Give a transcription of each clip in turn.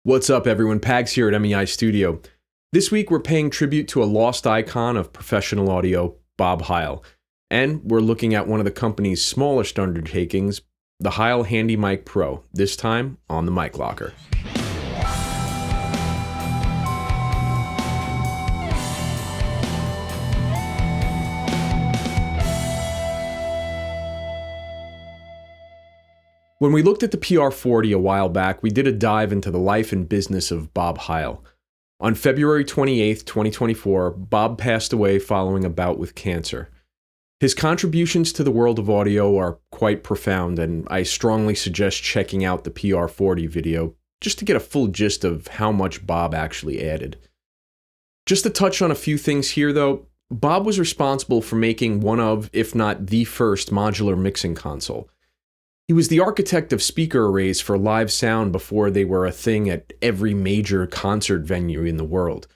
What's up, everyone? Pags here at MEI Studio. This week, we're paying tribute to a lost icon of professional audio, Bob Heil. And we're looking at one of the company's smallest undertakings, the Heil Handi Mic Pro, this time on the Mic Locker. When we looked at the PR40 a while back, we did a dive into the life and business of Bob Heil. On February 28, 2024, Bob passed away following a bout with cancer. His contributions to the world of audio are quite profound, and I strongly suggest checking out the PR40 video just to get a full gist of how much Bob actually added. Just to touch on a few things here, though, Bob was responsible for making one of, if not the first, modular mixing console. He was the architect of speaker arrays for live sound before they were a thing at every major concert venue in the world.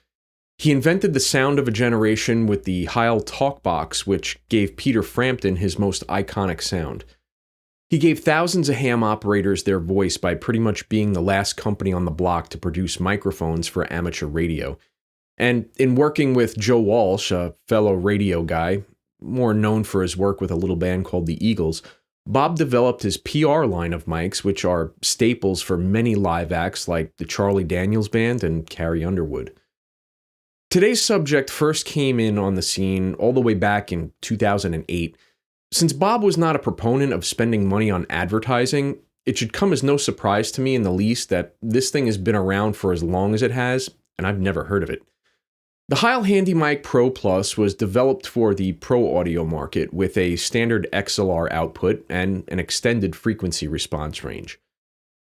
He invented the sound of a generation with the Heil Talkbox, which gave Peter Frampton his most iconic sound. He gave thousands of ham operators their voice by pretty much being the last company on the block to produce microphones for amateur radio. And in working with Joe Walsh, a fellow radio guy, more known for his work with a little band called the Eagles, Bob developed his PR line of mics, which are staples for many live acts like the Charlie Daniels Band and Carrie Underwood. Today's subject first came in on the scene all the way back in 2008. Since Bob was not a proponent of spending money on advertising, it should come as no surprise to me in the least that this thing has been around for as long as it has, and I've never heard of it. The Heil Handi Mic Pro Plus was developed for the pro audio market with a standard XLR output and an extended frequency response range.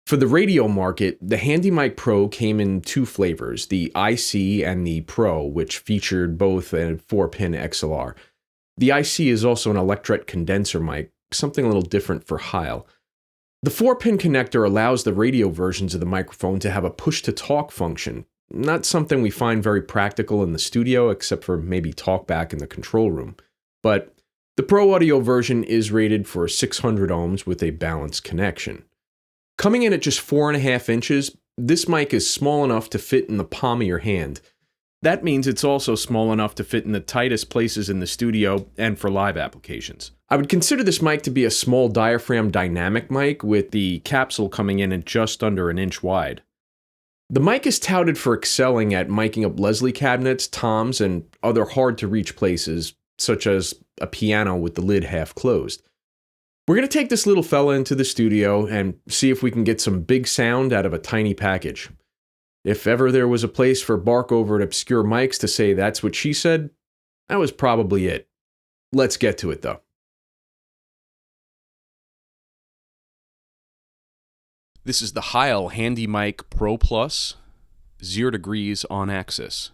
For the radio market, the Handi Mic Pro came in two flavors, the IC and the Pro, which featured both a 4-pin XLR. The IC is also an electret condenser mic, something a little different for Heil. The 4-pin connector allows the radio versions of the microphone to have a push-to-talk function. Not something we find very practical in the studio, except for maybe talkback in the control room. But the Pro Audio version is rated for 600 ohms with a balanced connection. Coming in at just 4.5 inches, this mic is small enough to fit in the palm of your hand. That means it's also small enough to fit in the tightest places in the studio and for live applications. I would consider this mic to be a small diaphragm dynamic mic with the capsule coming in at just under an inch wide. The mic is touted for excelling at miking up Leslie cabinets, toms, and other hard-to-reach places, such as a piano with the lid half closed. We're going to take this little fella into the studio and see if we can get some big sound out of a tiny package. If ever there was a place for Bark Over at Obscure Mics to say that's what she said, that was probably it. Let's get to it, though. This is the Heil Handi Mic Pro Plus, 0 degrees on axis.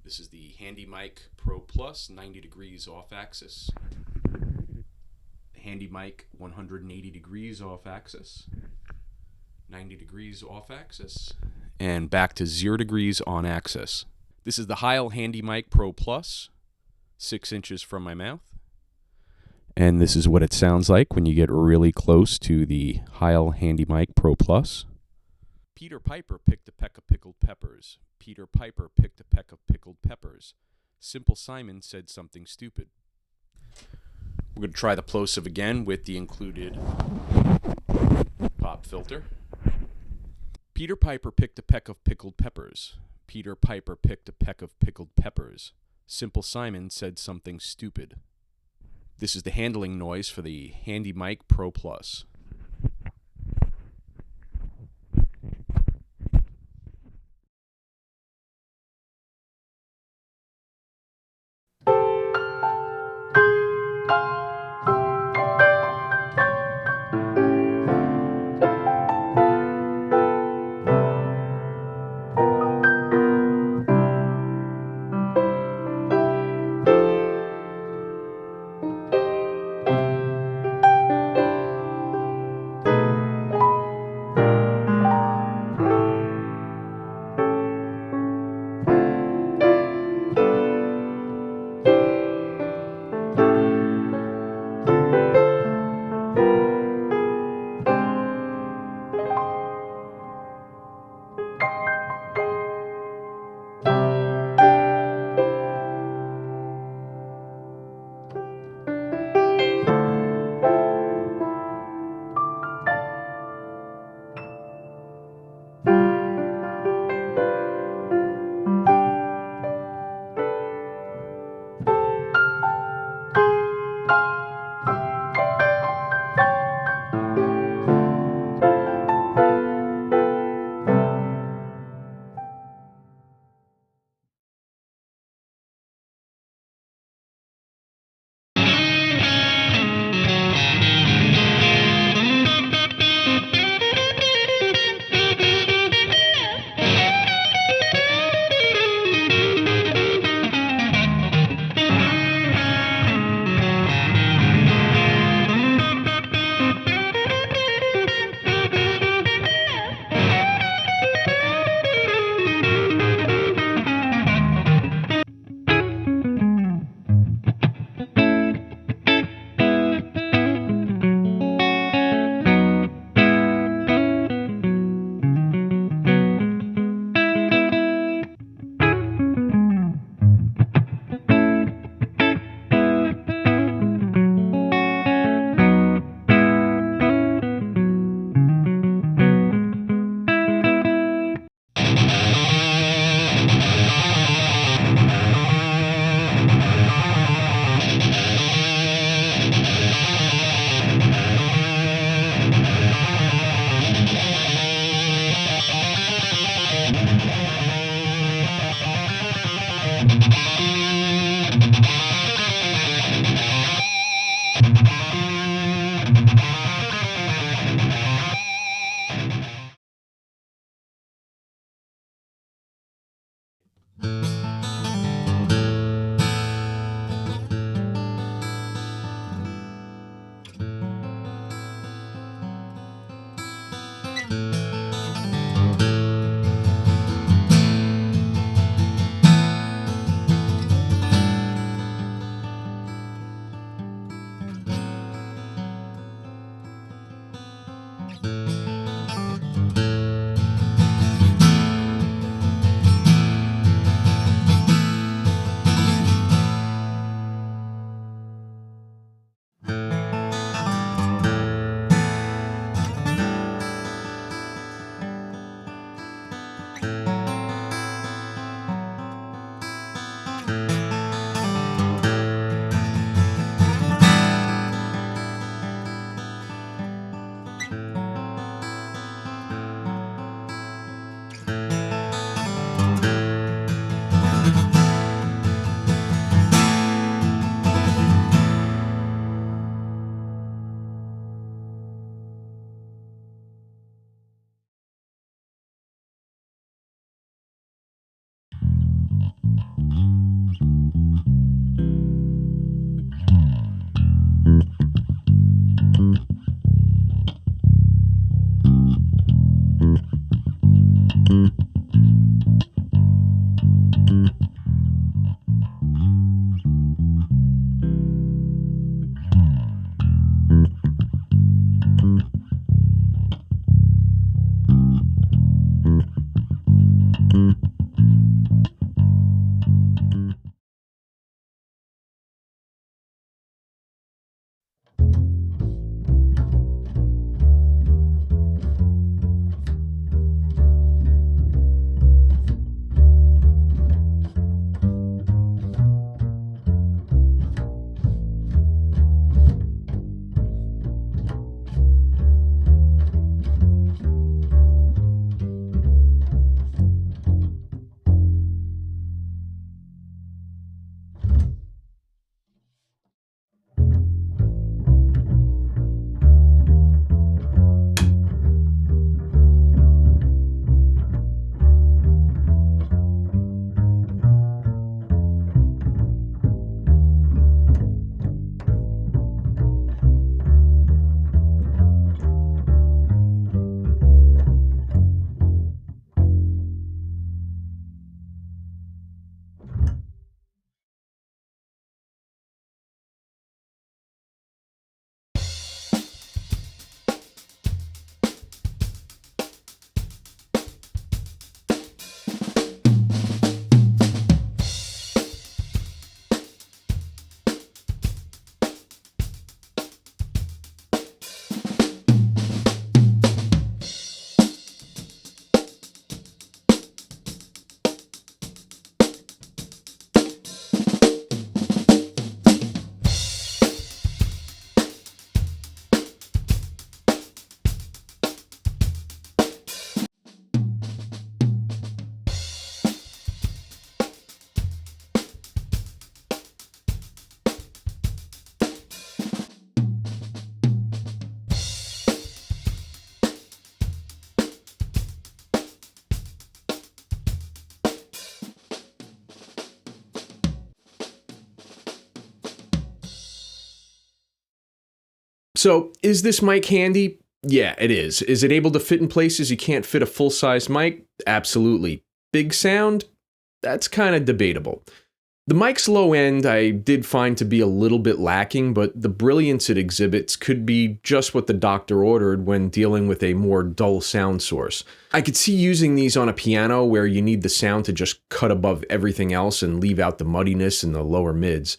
This is the Handi Mic Pro Plus, 90 degrees off axis. The Handi Mic, 180 degrees off axis. 90 degrees off axis. And back to 0 degrees on axis. This is the Heil Handi Mic Pro Plus, 6 inches from my mouth. And this is what it sounds like when you get really close to the Heil Handi Mic Pro Plus. Peter Piper picked a peck of pickled peppers. Peter Piper picked a peck of pickled peppers. Simple Simon said something stupid. We're going to try the plosive again with the included pop filter. Peter Piper picked a peck of pickled peppers. Peter Piper picked a peck of pickled peppers. Simple Simon said something stupid. This is the handling noise for the Handi Mic Pro Plus. So, is this mic handy? Yeah, it is. Is it able to fit in places you can't fit a full-size mic? Absolutely. Big sound? That's kind of debatable. The mic's low end I did find to be a little bit lacking, but the brilliance it exhibits could be just what the doctor ordered when dealing with a more dull sound source. I could see using these on a piano where you need the sound to just cut above everything else and leave out the muddiness in the lower mids.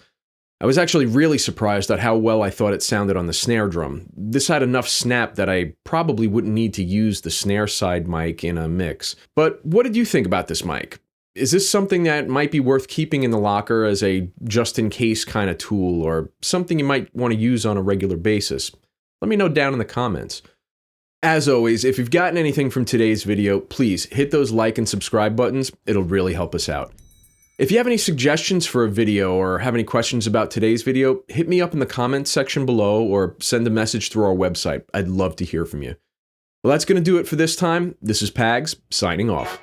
I was actually really surprised at how well I thought it sounded on the snare drum. This had enough snap that I probably wouldn't need to use the snare side mic in a mix. But what did you think about this mic? Is this something that might be worth keeping in the locker as a just-in-case kind of tool, or something you might want to use on a regular basis? Let me know down in the comments. As always, if you've gotten anything from today's video, please hit those like and subscribe buttons. It'll really help us out. If you have any suggestions for a video or have any questions about today's video, hit me up in the comments section below or send a message through our website. I'd love to hear from you. Well, that's going to do it for this time. This is Pags, signing off.